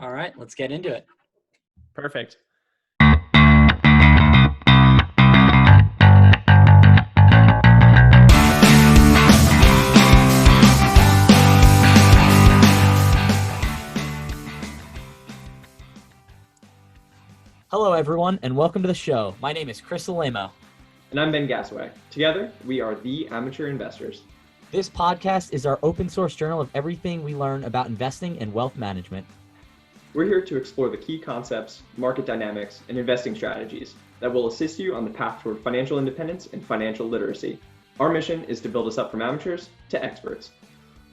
All right, let's get into it. Perfect. Hello, everyone, and welcome to the show. My name is Chris Alaimo. And I'm Ben Gassaway. Together, we are the Amateur Investors. This podcast is our open source journal of everything we learn about investing and wealth management. We're here to explore the key concepts, market dynamics, and investing strategies that will assist you on the path toward financial independence and financial literacy. Our mission is to build us up from amateurs to experts.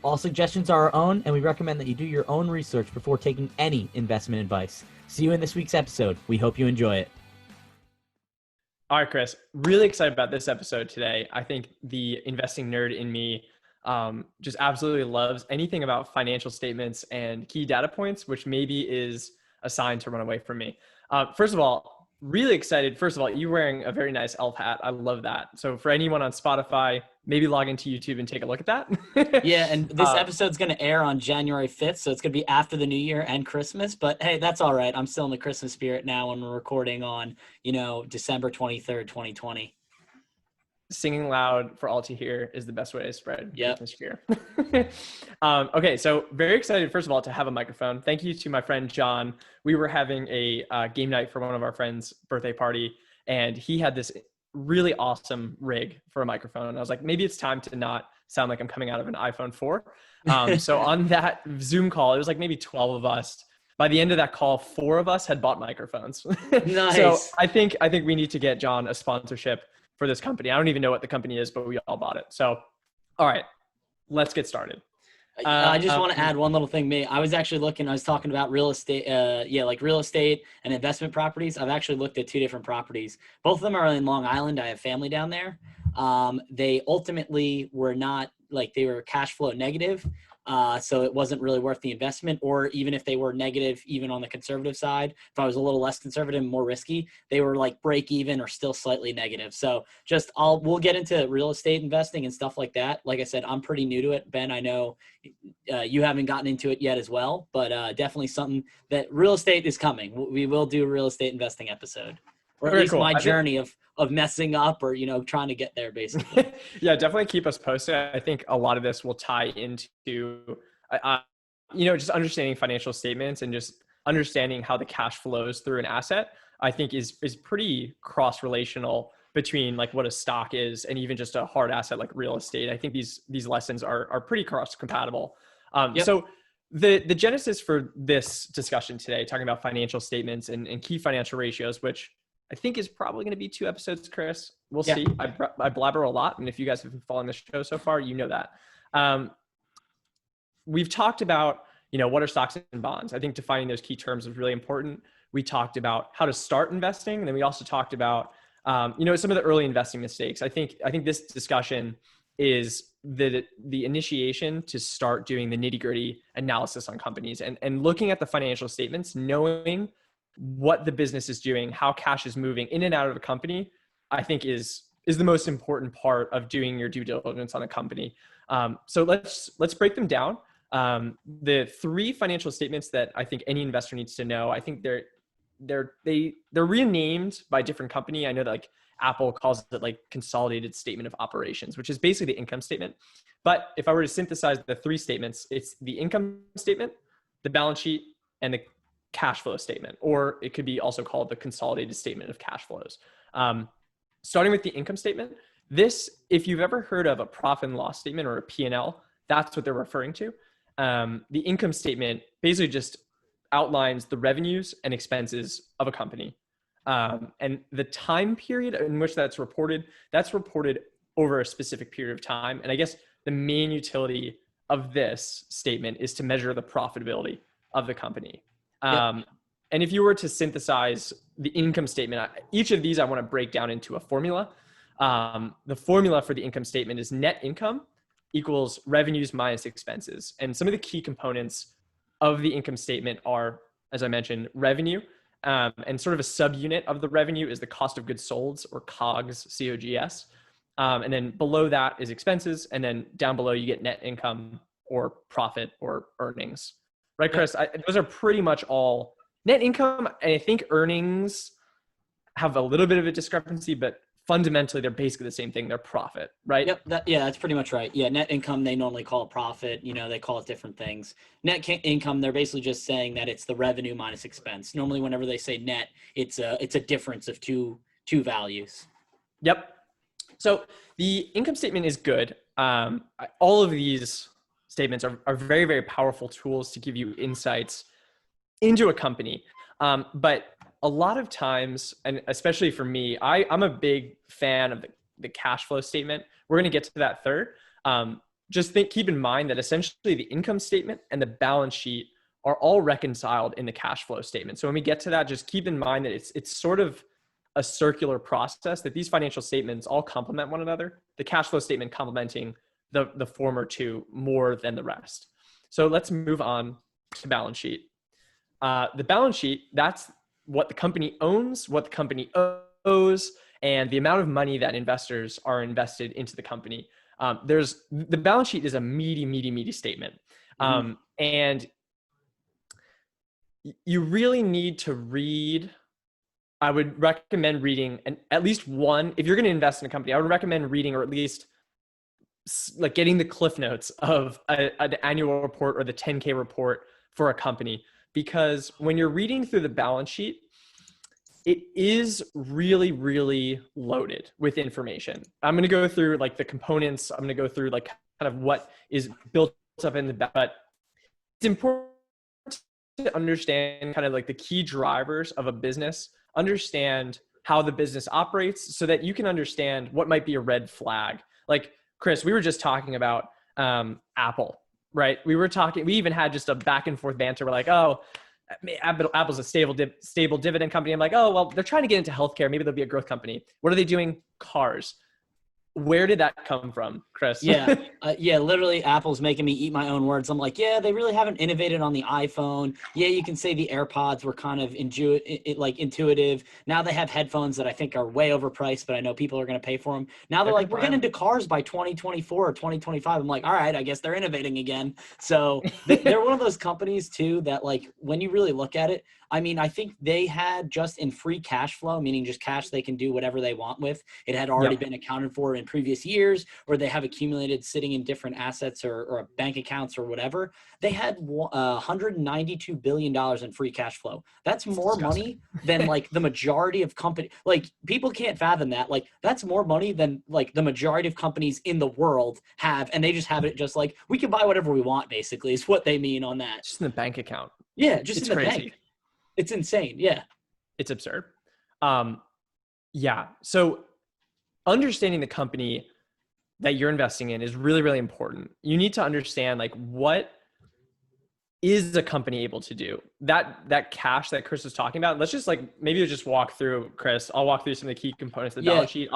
All suggestions are our own, and we recommend that you do your own research before taking any investment advice. See you in this week's episode. We hope you enjoy it. All right, Chris, really excited about this episode today. I think the investing nerd in me just absolutely loves anything about financial statements and key data points, which maybe is a sign to run away from me. First of all, really excited. First of all, you're wearing a very nice elf hat. I love that. So for anyone on Spotify, maybe log into YouTube and take a look at that. Yeah, and this episode's going to air on January 5th, so it's going to be after the New Year and Christmas. But hey, that's all right. I'm still in the Christmas spirit now when we're recording on, December 23rd, 2020. Singing loud for all to hear is the best way to spread Christmas cheer. Okay, so very excited, first of all, to have a microphone. Thank you to my friend John. We were having a game night for one of our friends' birthday party, and he had this really awesome rig for a microphone. And I was like, maybe it's time to not sound like I'm coming out of an iPhone 4. So on that Zoom call, it was like maybe 12 of us. By the end of that call, 4 of us had bought microphones. Nice. So I think we need to get John a sponsorship for this company. I don't even know what the company is, but we all bought it. So, all right, let's get started. I just want to add one little thing. I was talking about real estate, like real estate and investment properties. I've actually looked at 2 different properties. Both of them are in Long Island. I have family down there. They ultimately were not, they were cash flow negative. So it wasn't really worth the investment, or even if they were negative, even on the conservative side, if I was a little less conservative and more risky, they were like break even or still slightly negative. So we'll get into real estate investing and stuff like that. Like I said, I'm pretty new to it. Ben, I know you haven't gotten into it yet as well, but definitely something that real estate is coming. We will do a real estate investing episode, or at least my journey of messing up or, trying to get there basically. Yeah, definitely keep us posted. I think a lot of this will tie into, just understanding financial statements and just understanding how the cash flows through an asset, I think is pretty cross-relational between like what a stock is and even just a hard asset like real estate. I think these lessons are pretty cross-compatible. Yep. So the genesis for this discussion today, talking about financial statements and key financial ratios, which I think is probably going to be 2 episodes, Chris. We'll see. I blabber a lot. And if you guys have been following the show so far, you know that. We've talked about, what are stocks and bonds? I think defining those key terms is really important. We talked about how to start investing. And then we also talked about, some of the early investing mistakes. I think this discussion is the initiation to start doing the nitty-gritty analysis on companies and looking at the financial statements, knowing what the business is doing, how cash is moving in and out of a company, I think is the most important part of doing your due diligence on a company. So let's break them down. The 3 financial statements that I think any investor needs to know, I think they're renamed by different company. I know that like Apple calls it like consolidated statement of operations, which is basically the income statement. But if I were to synthesize the 3 statements, it's the income statement, the balance sheet, and the cash flow statement, or it could be also called the consolidated statement of cash flows. Starting with the income statement, if you've ever heard of a profit and loss statement or a P&L, that's what they're referring to. The income statement basically just outlines the revenues and expenses of a company. And the time period in which that's reported over a specific period of time. And I guess the main utility of this statement is to measure the profitability of the company. And if you were to synthesize the income statement, each of these I want to break down into a formula. The formula for the income statement is net income equals revenues minus expenses. And some of the key components of the income statement are, as I mentioned, revenue. And sort of a subunit of the revenue is the cost of goods sold, or COGS, COGS. And then below that is expenses. And then down below you get net income or profit or earnings. right, Chris? Those are pretty much all net income. And I think earnings have a little bit of a discrepancy, but fundamentally they're basically the same thing. They're profit, right? Yep. That's pretty much right. Yeah. Net income, they normally call it profit. They call it different things. Income, they're basically just saying that it's the revenue minus expense. Normally, whenever they say net, it's a difference of two values. Yep. So the income statement is good. All of these statements are very, very powerful tools to give you insights into a company. But a lot of times, and especially for me, I'm a big fan of the cash flow statement. We're going to get to that third. Keep in mind that essentially the income statement and the balance sheet are all reconciled in the cash flow statement. So when we get to that, just keep in mind that it's sort of a circular process, that these financial statements all complement one another. The cash flow statement complementing the former two more than the rest. So let's move on to balance sheet. The balance sheet, that's what the company owns, what the company owes, and the amount of money that investors are invested into the company. The balance sheet is a meaty statement. And you really need to read. I would recommend reading at least one. If you're going to invest in a company, I would recommend reading, or at least like getting the cliff notes of an annual report or the 10K report for a company. Because when you're reading through the balance sheet, it is really, really loaded with information. I'm going to go through like the components. I'm going to go through like kind of what is built up in the back. But it's important to understand kind of like the key drivers of a business, understand how the business operates so that you can understand what might be a red flag. Like Chris, we were just talking about Apple. Right. We even had just a back and forth banter. We're like, oh, Apple's a stable dividend company. I'm like, oh, well, they're trying to get into healthcare. Maybe they'll be a growth company. What are they doing? Cars. Where did that come from, Chris? Yeah. Literally, Apple's making me eat my own words. I'm like, yeah, they really haven't innovated on the iPhone. Yeah, you can say the AirPods were kind of intuitive. Now they have headphones that I think are way overpriced, but I know people are going to pay for them. Now they're like, we're getting into cars by 2024 or 2025. I'm like, all right, I guess they're innovating again. So they're one of those companies too that, like, when you really look at it, I mean, I think they had just in free cash flow, meaning just cash they can do whatever they want with. It had already been accounted for in previous years, or they have accumulated sitting in different assets or bank accounts or whatever. They had $192 billion in free cash flow. That's more money than like the majority of companies. Like, people can't fathom that. Like, that's more money than like the majority of companies in the world have. And they just have it just like, we can buy whatever we want, basically, is what they mean on that. Just in the bank account. Yeah, just it's in the crazy. bank. It's insane. Yeah. It's absurd. So understanding the company that you're investing in is really, really important. You need to understand, like, what is the company able to do? That cash that Chris was talking about, let's just maybe just walk through, Chris. I'll walk through some of the key components of the balance sheet.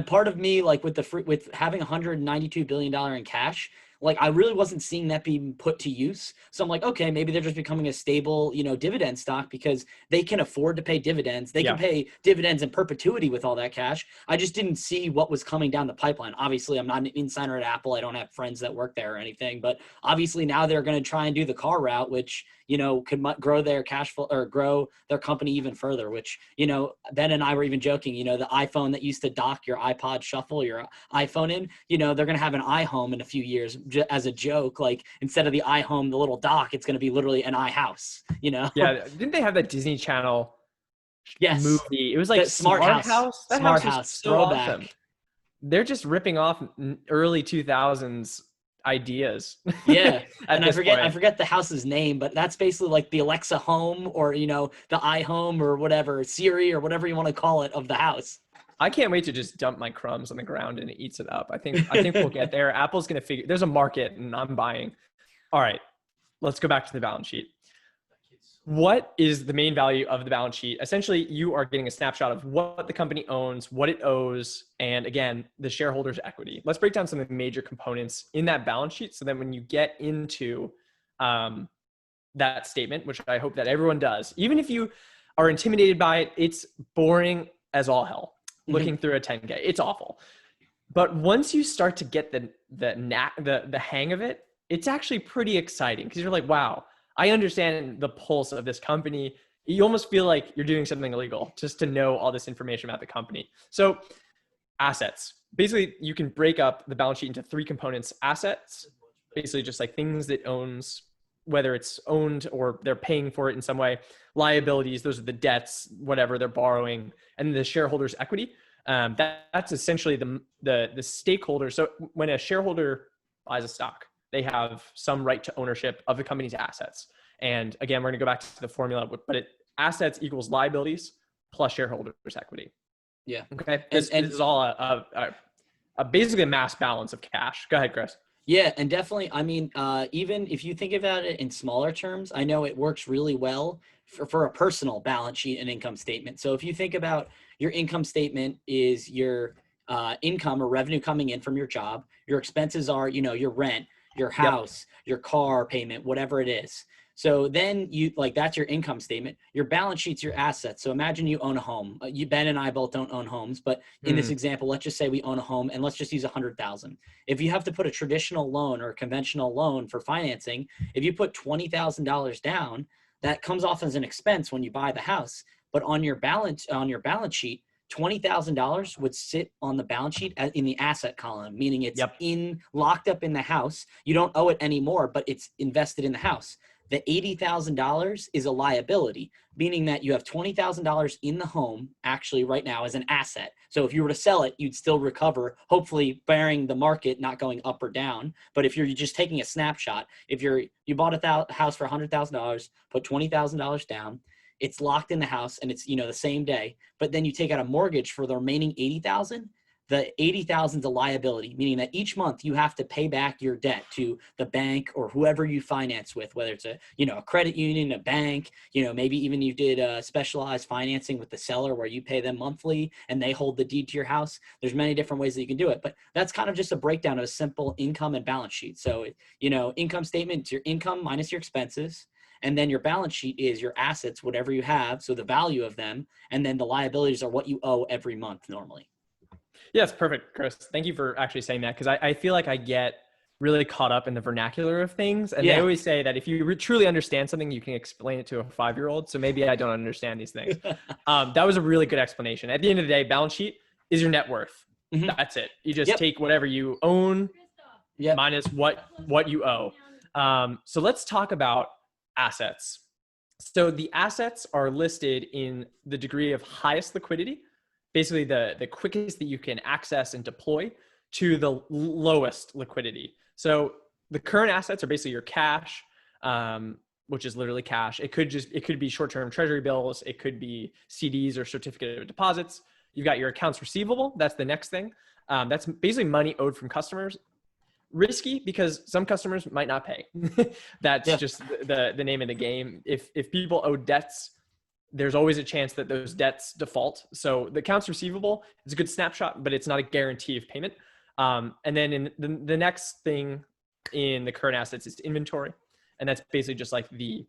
Part of me, like, with having $192 billion in cash, like, I really wasn't seeing that being put to use. So I'm like, okay, maybe they're just becoming a stable, dividend stock because they can afford to pay dividends. They can pay dividends in perpetuity with all that cash. I just didn't see what was coming down the pipeline. Obviously, I'm not an insider at Apple. I don't have friends that work there or anything, but obviously now they're going to try and do the car route, which, could grow their cash flow or grow their company even further, which, Ben and I were even joking, the iPhone that used to dock your iPod Shuffle, your iPhone in, they're going to have an iHome in a few years as a joke. Like, instead of the iHome, the little dock, it's going to be literally an iHouse, Yeah. Didn't they have that Disney Channel movie? It was like Smart House. That Smart house House. so Throwback. awesome. They're just ripping off early 2000s ideas. Yeah. And I forget the house's name, but that's basically like the Alexa home, or, the iHome or whatever, Siri or whatever you want to call it, of the house. I can't wait to just dump my crumbs on the ground and it eats it up. I think we'll get there. Apple's going to figure, there's a market and I'm buying. All right, let's go back to the balance sheet. What is the main value of the balance sheet? Essentially, you are getting a snapshot of what the company owns, what it owes, and again, the shareholders' equity. Let's break down some of the major components in that balance sheet so that when you get into that statement, which I hope that everyone does, even if you are intimidated by it, it's boring as all hell. Looking through a 10K, it's awful. But once you start to get the hang of it, it's actually pretty exciting because you're like, wow, I understand the pulse of this company. You almost feel like you're doing something illegal just to know all this information about the company. So assets, basically you can break up the balance sheet into three components. Assets, basically just like things that owns, whether it's owned or they're paying for it in some way. Liabilities, those are the debts, whatever they're borrowing. And the shareholders' equity, that's essentially the stakeholder. So when a shareholder buys a stock, they have some right to ownership of the company's assets. And again, we're going to go back to the formula, but assets equals liabilities plus shareholders' equity. Yeah. Okay. This is all basically a mass balance of cash. Go ahead, Chris. Yeah, and definitely, I mean, even if you think about it in smaller terms, I know it works really well for a personal balance sheet and income statement. So if you think about your income statement is your income or revenue coming in from your job, your expenses are, your rent, your house, your car payment, whatever it is. So then that's your income statement. Your balance sheet's your assets. So imagine you own a home. Ben and I both don't own homes, but in this example, let's just say we own a home and let's just use 100,000. If you have to put a traditional loan or a conventional loan for financing, if you put $20,000 down, that comes off as an expense when you buy the house. But on your balance sheet, $20,000 would sit on the balance sheet in the asset column, meaning it's locked up in the house. You don't owe it anymore, but it's invested in the house. The $80,000 is a liability, meaning that you have $20,000 in the home actually right now as an asset. So if you were to sell it, you'd still recover, hopefully bearing the market not going up or down. But if you're just taking a snapshot, if you bought a house for $100,000, put $20,000 down, it's locked in the house and it's, the same day, but then you take out a mortgage for the remaining 80,000, the 80,000 is a liability, meaning that each month you have to pay back your debt to the bank or whoever you finance with, whether it's a credit union, a bank, maybe even you did specialized financing with the seller where you pay them monthly and they hold the deed to your house. There's many different ways that you can do it, but that's kind of just a breakdown of a simple income and balance sheet. So, income statement, it's your income minus your expenses. And then your balance sheet is your assets, whatever you have. So the value of them. And then the liabilities are what you owe every month normally. Yes, perfect, Chris. Thank you for actually saying that, because I feel like I get really caught up in the vernacular of things. And they always say that if you truly understand something, you can explain it to a 5-year-old. So maybe I don't understand these things. That was a really good explanation. At the end of the day, balance sheet is your net worth. Mm-hmm. That's it. You just take whatever you own minus what you owe. So let's talk about assets. So the assets are listed in the degree of highest liquidity, basically the quickest that you can access and deploy, to the lowest liquidity. So the current assets are basically your cash, which is literally cash. It could be short-term treasury bills. It could be CDs or certificate of deposits. You've got your accounts receivable. That's the next thing. That's basically money owed from customers. Risky because some customers might not pay. That's just the name of the game. If people owe debts, there's always a chance that those debts default. So the accounts receivable is a good snapshot, but it's not a guarantee of payment. And then in the next thing in the current assets is inventory. And that's basically just like the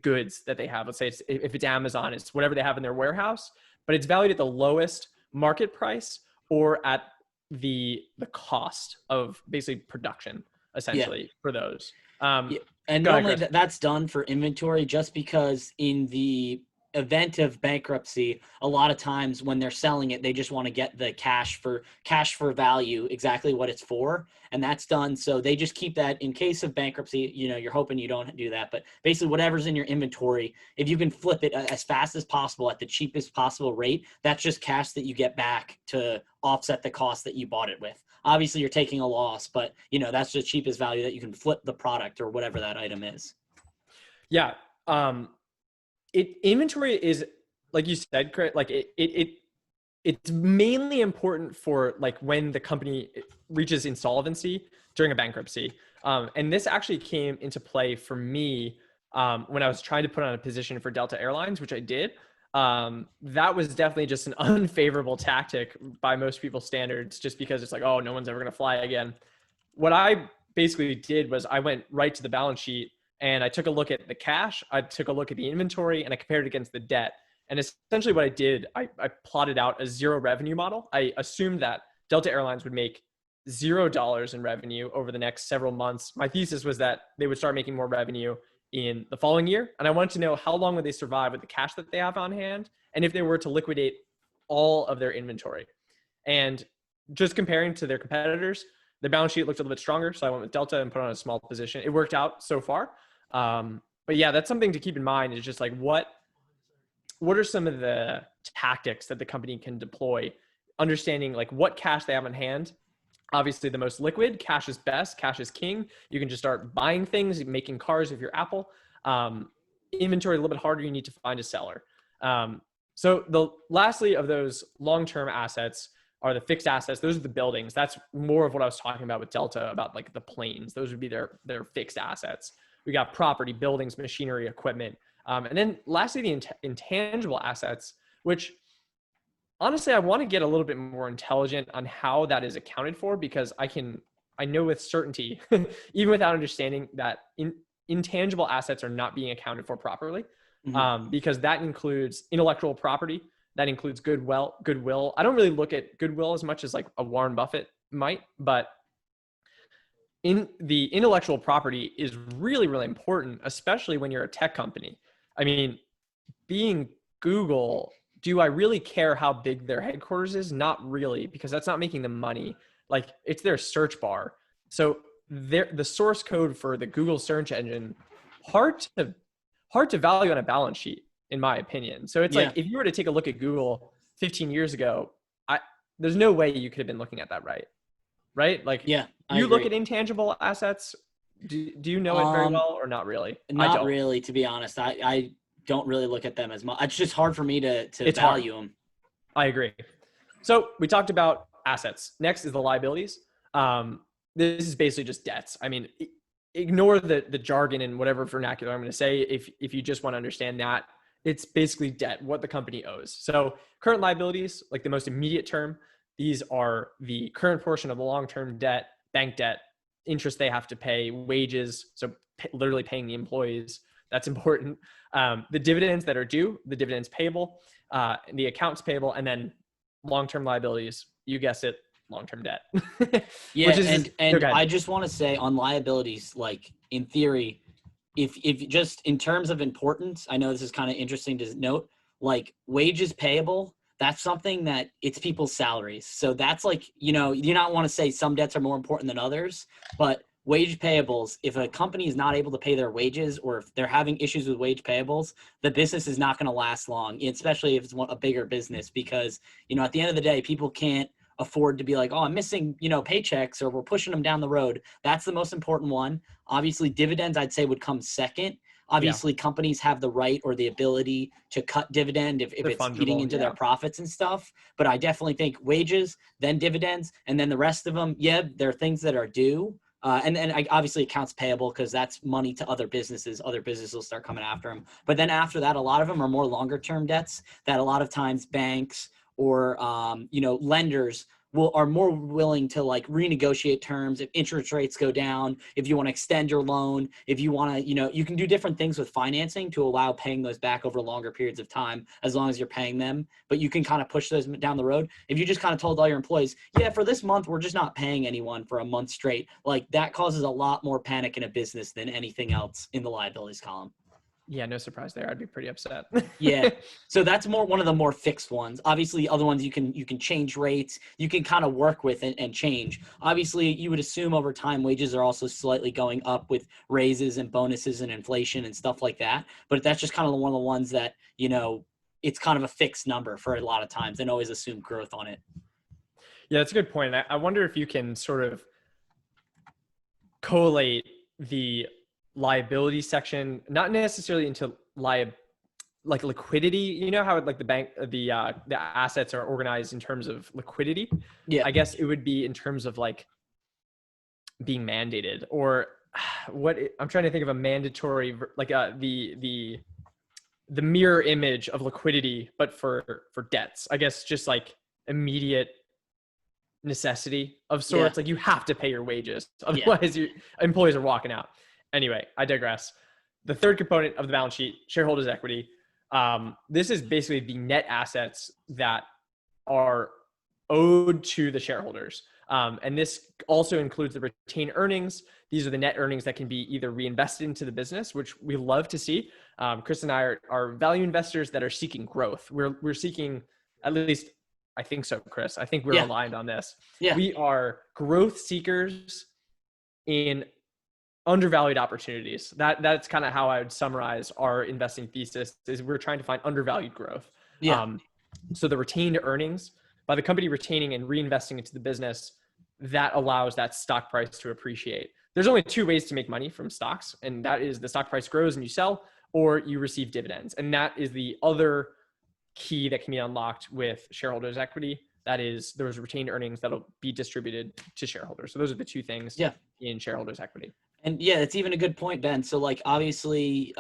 goods that they have. Let's say if it's Amazon, it's whatever they have in their warehouse, but it's valued at the lowest market price or at the cost of basically production, essentially, for those. And normally that's done for inventory just because in the event of bankruptcy, a lot of times when they're selling it, they just want to get the cash for value, exactly what it's for. And that's done. So they just keep that in case of bankruptcy. You're hoping you don't do that, but basically whatever's in your inventory, if you can flip it as fast as possible at the cheapest possible rate, that's just cash that you get back to offset the cost that you bought it with. Obviously you're taking a loss, but that's the cheapest value that you can flip the product or whatever that item is. Yeah. Inventory is, like you said, like it's mainly important for like when the company reaches insolvency during a bankruptcy. And this actually came into play for me when I was trying to put on a position for Delta Airlines, which I did. That was definitely just an unfavorable tactic by most people's standards, just because it's like, oh, no one's ever going to fly again. What I basically did was I went right to the balance sheet and I took a look at the cash, I took a look at the inventory, and I compared it against the debt. And essentially what I did, I plotted out a zero revenue model. I assumed that Delta Airlines would make $0 in revenue over the next several months. My thesis was that they would start making more revenue in the following year. And I wanted to know how long would they survive with the cash that they have on hand, and if they were to liquidate all of their inventory. And just comparing to their competitors, the balance sheet looked a little bit stronger. So I went with Delta and put on a small position. It worked out so far. But yeah, that's something to keep in mind, is just like, what are some of the tactics that the company can deploy, understanding like what cash they have on hand. Obviously, the most liquid, cash is best, cash is king. You can just start buying things, making cars if you're Apple. Inventory, a little bit harder, you need to find a seller. So lastly of those long-term assets are the fixed assets. Those are the buildings. That's more of what I was talking about with Delta, about like the planes. Those would be their fixed assets. We got property, buildings, machinery, equipment. And then lastly, the intangible assets, which honestly, I want to get a little bit more intelligent on how that is accounted for, because I know with certainty, even without understanding, that intangible assets are not being accounted for properly, because that includes intellectual property, that includes goodwill. I don't really look at goodwill as much as like a Warren Buffett might, but in the intellectual property is really, really important, especially when you're a tech company. I mean, being Google, do I really care how big their headquarters is? Not really, because that's not making them money. Like, it's their search bar. So the source code for the Google search engine, hard to value on a balance sheet, in my opinion. So it's like, if you were to take a look at Google 15 years ago, there's no way you could have been looking at that right? Like, you look at intangible assets. Do you know it very well, or not really? Not really, to be honest. I don't really look at them as much. It's just hard for me to value them. I agree. So we talked about assets. Next is the liabilities. This is basically just debts. I mean, ignore the jargon and whatever vernacular I'm going to say. If you just want to understand that, it's basically debt, what the company owes. So current liabilities, like the most immediate term, these are the current portion of the long-term debt, bank debt, interest they have to pay, wages. So literally paying the employees. That's important. The dividends that are due, the dividends payable, the accounts payable, and then long-term liabilities. You guessed it, long-term debt. And I just want to say on liabilities, like in theory, if just in terms of importance, I know this is kind of interesting to note, like wages payable, that's something that it's people's salaries. So that's like, you not want to say some debts are more important than others, but wage payables, if a company is not able to pay their wages, or if they're having issues with wage payables, the business is not going to last long, especially if it's a bigger business, because, at the end of the day, people can't afford to be like, oh, I'm missing, paychecks, or we're pushing them down the road. That's the most important one. Obviously, dividends, I'd say, would come second. Obviously, companies have the right or the ability to cut dividend if it's eating into their profits and stuff. But I definitely think wages, then dividends, and then the rest of them, there are things that are due. And obviously accounts payable, because that's money to other businesses. Other businesses will start coming after them. But then after that, a lot of them are more longer term debts that a lot of times banks or, lenders are more willing to like renegotiate terms if interest rates go down, if you want to extend your loan, if you want to, you can do different things with financing to allow paying those back over longer periods of time, as long as you're paying them. But you can kind of push those down the road. If you just kind of told all your employees, for this month, we're just not paying anyone for a month straight, like that causes a lot more panic in a business than anything else in the liabilities column. Yeah, no surprise there. I'd be pretty upset. So that's one of the more fixed ones. Obviously, other ones you can change rates. You can kind of work with and change. Obviously, you would assume over time wages are also slightly going up with raises and bonuses and inflation and stuff like that. But that's just kind of one of the ones that, it's kind of a fixed number for a lot of times, and always assume growth on it. Yeah, that's a good point. I wonder if you can sort of collate the liability section, not necessarily into like liquidity. You know how like the bank, the assets are organized in terms of liquidity. I guess it would be in terms of like being mandated, or I'm trying to think of a mandatory, like the mirror image of liquidity, but for debts. I guess just like immediate necessity of sorts. Like you have to pay your wages, otherwise your employees are walking out. Anyway, I digress. The third component of the balance sheet, shareholders' equity. This is basically the net assets that are owed to the shareholders. And this also includes the retained earnings. These are the net earnings that can be either reinvested into the business, which we love to see. Chris and I are value investors that are seeking growth. We're seeking, at least I think so, Chris. I think we're aligned on this. Yeah. We are growth seekers in undervalued opportunities. That's kind of how I would summarize our investing thesis, is we're trying to find undervalued growth. Yeah. So the retained earnings, by the company retaining and reinvesting into the business, that allows that stock price to appreciate. There's only two ways to make money from stocks, and that is the stock price grows and you sell, or you receive dividends. And that is the other key that can be unlocked with shareholders' equity. That is, those retained earnings that'll be distributed to shareholders. So those are the two things in shareholders' equity. And yeah, it's even a good point, Ben. So like, obviously,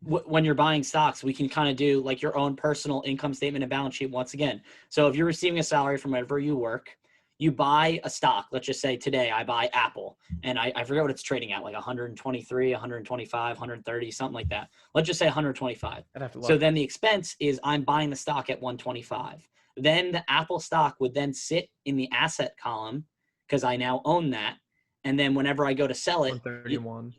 when you're buying stocks, we can kind of do like your own personal income statement and balance sheet once again. So if you're receiving a salary from wherever you work, you buy a stock. Let's just say today I buy Apple, and I forget what it's trading at, like 123, 125, 130, something like that. Let's just say 125. I'd have to look. So then the expense is I'm buying the stock at 125. Then the Apple stock would then sit in the asset column because I now own that. And then whenever I go to sell it, 131.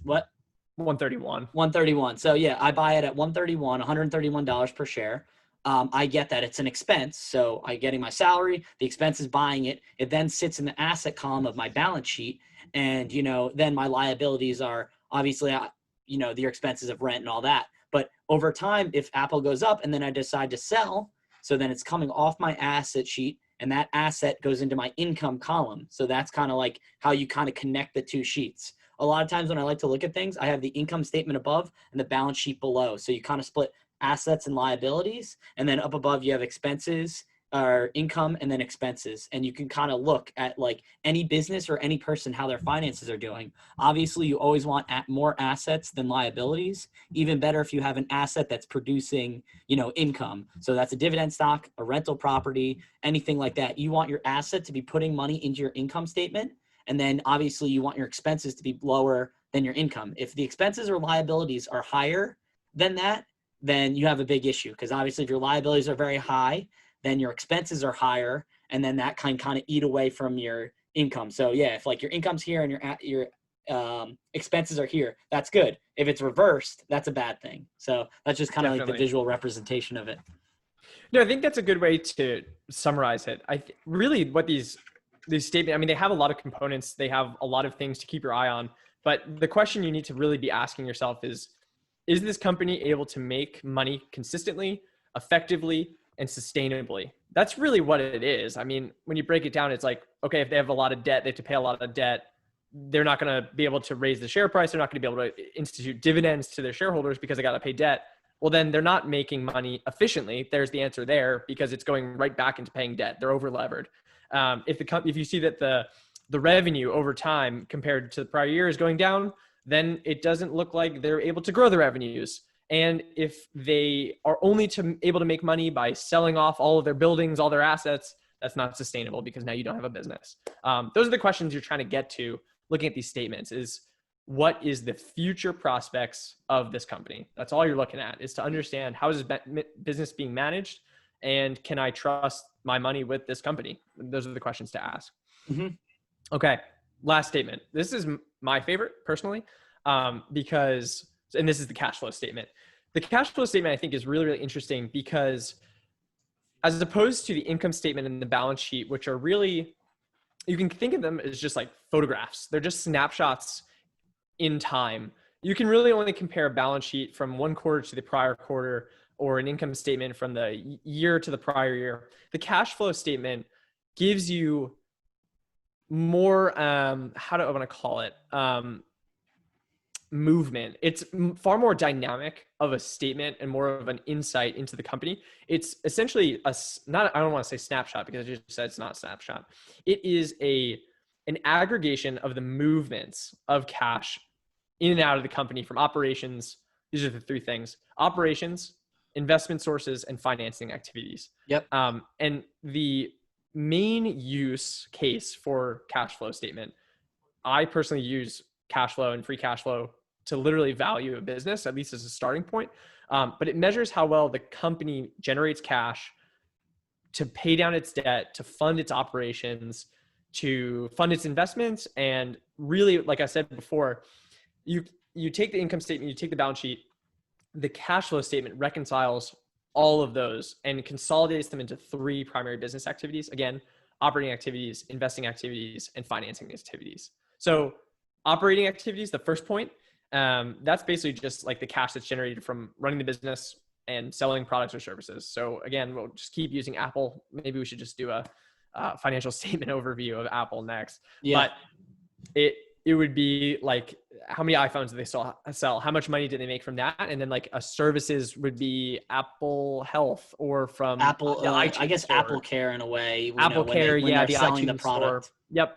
What? 131. 131. So yeah, I buy it at 131, $131 per share. I get that it's an expense. So I'm getting my salary, the expense is buying it. It then sits in the asset column of my balance sheet. And, then my liabilities are obviously, your expenses of rent and all that. But over time, if Apple goes up and then I decide to sell, so then it's coming off my asset sheet, and that asset goes into my income column. So that's kind of like how you kind of connect the two sheets. A lot of times when I like to look at things, I have the income statement above and the balance sheet below. So you kind of split assets and liabilities, and then up above you have expenses or income and then expenses. And you can kind of look at like any business or any person, how their finances are doing. Obviously, you always want more assets than liabilities. Even better if you have an asset that's producing, income. So that's a dividend stock, a rental property, anything like that. You want your asset to be putting money into your income statement. And then obviously you want your expenses to be lower than your income. If the expenses or liabilities are higher than that, then you have a big issue. Because obviously if your liabilities are very high, then your expenses are higher, and then that can kind of eat away from your income. So yeah, if like your income's here and your expenses are here, that's good. If it's reversed, that's a bad thing. So that's just kind of like the visual representation of it. No, I think that's a good way to summarize it. Really what these statements, they have a lot of components. They have a lot of things to keep your eye on. But the question you need to really be asking yourself is this company able to make money consistently, effectively, and sustainably? That's really what it is. When you break it down, it's like, okay, if they have a lot of debt, they have to pay a lot of debt. They're not going to be able to raise the share price. They're not going to be able to institute dividends to their shareholders because they got to pay debt. Well, then they're not making money efficiently. There's the answer there, because it's going right back into paying debt. They're over levered. If you see that the revenue over time compared to the prior year is going down, then it doesn't look like they're able to grow the revenues. And if they are only able to make money by selling off all of their buildings, all their assets, that's not sustainable, because now you don't have a business. Those are the questions you're trying to get to looking at these statements, is what is the future prospects of this company? That's all you're looking at, is to understand how is business being managed, and can I trust my money with this company? Those are the questions to ask. Mm-hmm. Okay. Last statement. This is my favorite personally, because, and this is the cash flow statement. The cash flow statement I think is really, really interesting, because as opposed to the income statement and the balance sheet, which are really, you can think of them as just like photographs. They're just snapshots in time. You can really only compare a balance sheet from one quarter to the prior quarter, or an income statement from the year to the prior year. The cash flow statement gives you more, how do I want to call it? Movement. It's far more dynamic of a statement and more of an insight into the company. It's essentially I don't want to say snapshot, because I just said it's not a snapshot. It is an aggregation of the movements of cash in and out of the company from operations. These are the three things: operations, investment sources, and financing activities. Yep. And the main use case for cash flow statement, I personally use cash flow and free cash flow to literally value a business, at least as a starting point. But it measures how well the company generates cash to pay down its debt, to fund its operations, to fund its investments. And really, like I said before, you take the income statement, you take the balance sheet, the cash flow statement reconciles all of those and consolidates them into three primary business activities. Again, operating activities, investing activities, and financing activities. So operating activities, the first point, that's basically just like the cash that's generated from running the business and selling products or services. So again, we'll just keep using Apple. Maybe we should just do a financial statement overview of Apple next. Yeah. But it would be like, how many iPhones do they sell? How much money did they make from that? And then like a services would be Apple Health or from Apple, the I iTunes guess store. Apple Care in a way. Apple Care, when they're the selling iTunes the product. store.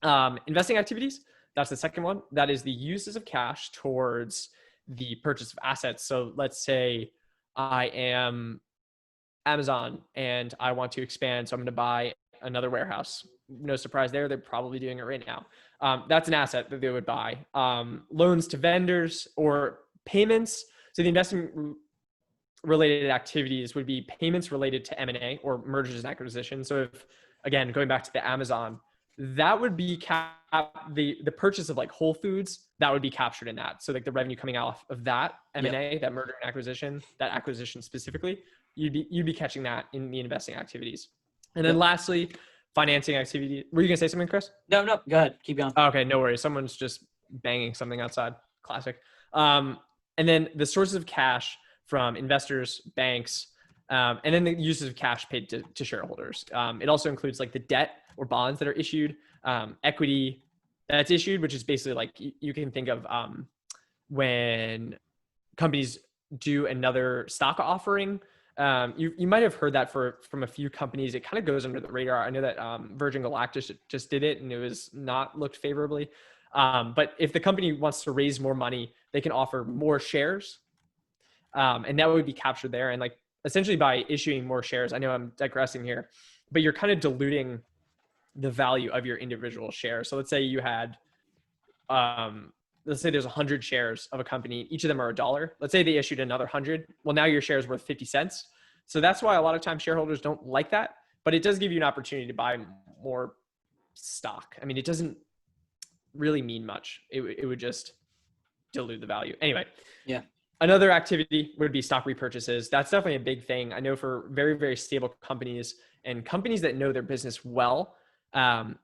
Yep. Investing activities, that's the second one. That is the uses of cash towards the purchase of assets. So let's say I am Amazon and I want to expand. So I'm going to buy another warehouse. No surprise there. They're probably doing it right now. That's an asset that they would buy. Loans to vendors or payments. So the investment related activities would be payments related to M&A or mergers and acquisitions. So if, again, going back to the Amazon, that would be the purchase of like Whole Foods, that would be captured in that. So like the revenue coming off of that M&A, that merger and acquisition, that acquisition specifically, you'd be catching that in the investing activities. And then lastly, financing activity. Were you gonna say something, Chris? No, go ahead. Keep going. Okay, no worries. Someone's just banging something outside. Classic. And then the sources of cash from investors, banks, and then the uses of cash paid to shareholders. It also includes like the debt or bonds that are issued, equity that's issued, which is basically like you can think of when companies do another stock offering. You might have heard that from a few companies. It kind of goes under the radar. I know that Virgin Galactic just did it and it was not looked favorably. But if the company wants to raise more money, they can offer more shares. And that would be captured there. And like essentially by issuing more shares, I know I'm digressing here, but you're kind of diluting the value of your individual share. So let's say you had, let's say there's 100 shares of a company. Each of them are $1. Let's say they issued another 100. Well, now your share is worth 50 cents. So that's why a lot of times shareholders don't like that, but it does give you an opportunity to buy more stock. I mean, it doesn't really mean much. It would just dilute the value. Anyway. Yeah. Another activity would be stock repurchases. That's definitely a big thing. I know for very, very stable companies and companies that know their business well,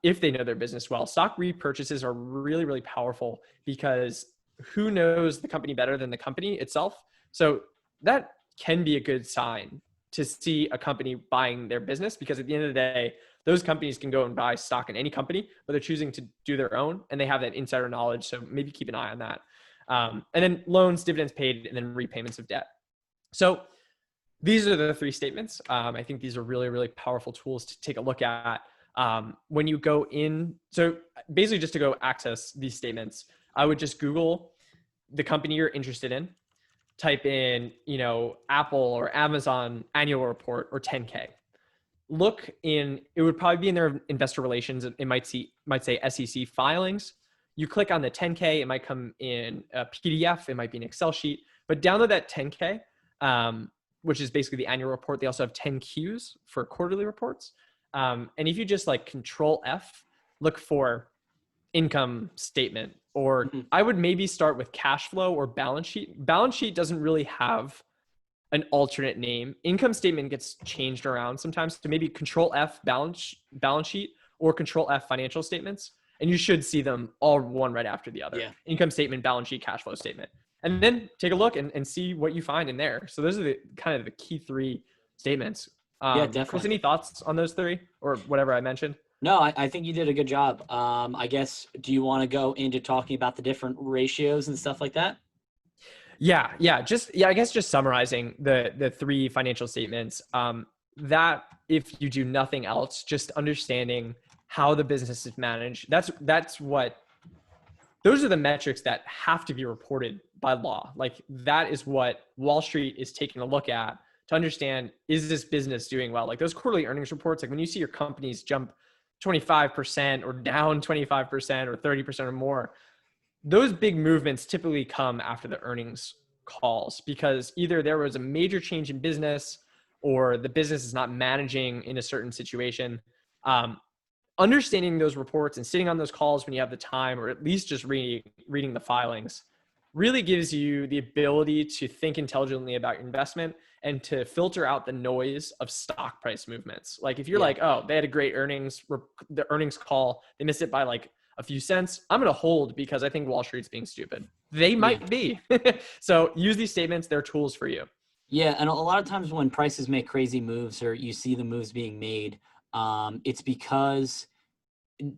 if they know their business well, stock repurchases are really, really powerful because who knows the company better than the company itself? So that can be a good sign to see a company buying their business, because at the end of the day, those companies can go and buy stock in any company, but they're choosing to do their own and they have that insider knowledge. So maybe keep an eye on that. And then loans, dividends paid, and then repayments of debt. So these are the three statements. I think these are really, really powerful tools to take a look at when you go in. So basically just to go access these statements, I would just Google the company you're interested in, type in, Apple or Amazon annual report or 10K. Look in, it would probably be in their investor relations. It might say SEC filings. You click on the 10K, it might come in a PDF, it might be an Excel sheet, but download that 10K, which is basically the annual report. They also have 10Qs for quarterly reports. And if you just like Control F, look for income statement, or I would maybe start with cash flow or balance sheet. Balance sheet doesn't really have an alternate name. Income statement gets changed around sometimes, so maybe Control F balance sheet or Control F financial statements. And you should see them all one right after the other. Yeah. Income statement, balance sheet, cash flow statement. And then take a look and see what you find in there. So those are the kind of the key three statements. Yeah, definitely. Chris, any thoughts on those three or whatever I mentioned? No, I think you did a good job. I guess, do you want to go into talking about the different ratios and stuff like that? Yeah. I guess just summarizing the three financial statements, that if you do nothing else, just understanding how the business is managed. Those are the metrics that have to be reported by law. Like that is what Wall Street is taking a look at to understand, is this business doing well? Like those quarterly earnings reports, like when you see your companies jump 25% or down 25% or 30% or more, those big movements typically come after the earnings calls, because either there was a major change in business or the business is not managing in a certain situation. understanding those reports and sitting on those calls when you have the time, or at least just reading the filings, really gives you the ability to think intelligently about your investment and to filter out the noise of stock price movements. Like if you're like, oh, they had a great the earnings call, they missed it by like a few cents, I'm going to hold because I think Wall Street's being stupid. They might be. So use these statements. They're tools for you. Yeah, and a lot of times when prices make crazy moves or you see the moves being made, it's because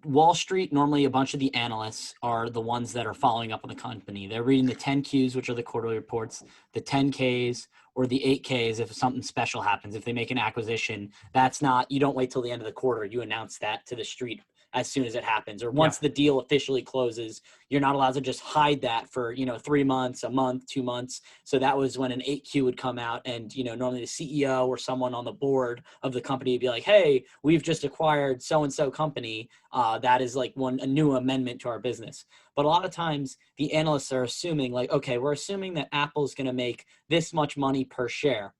Wall Street, normally a bunch of the analysts are the ones that are following up on the company. They're reading the 10Qs, which are the quarterly reports, the 10Ks or the 8Ks if something special happens. If they make an acquisition, you don't wait till the end of the quarter. You announce that to the street as soon as it happens. Or once the deal officially closes, you're not allowed to just hide that for, 3 months, a month, 2 months. So that was when an 8Q would come out and, normally the CEO or someone on the board of the company would be like, hey, we've just acquired so-and-so company. That is like a new amendment to our business. But a lot of times the analysts are assuming like, okay, we're assuming that Apple's going to make this much money per share.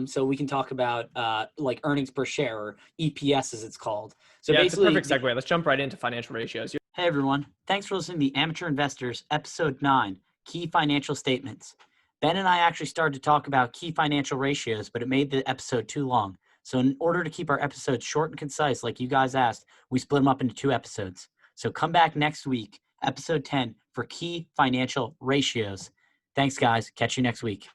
So we can talk about like earnings per share, or EPS as it's called. So basically, it's a perfect segue. Let's jump right into financial ratios. Hey everyone, thanks for listening to the Amateur Investors Episode 9, Key Financial Statements. Ben and I actually started to talk about key financial ratios, but it made the episode too long. So in order to keep our episodes short and concise, like you guys asked, we split them up into 2 episodes. So come back next week, episode 10, for key financial ratios. Thanks, guys. Catch you next week.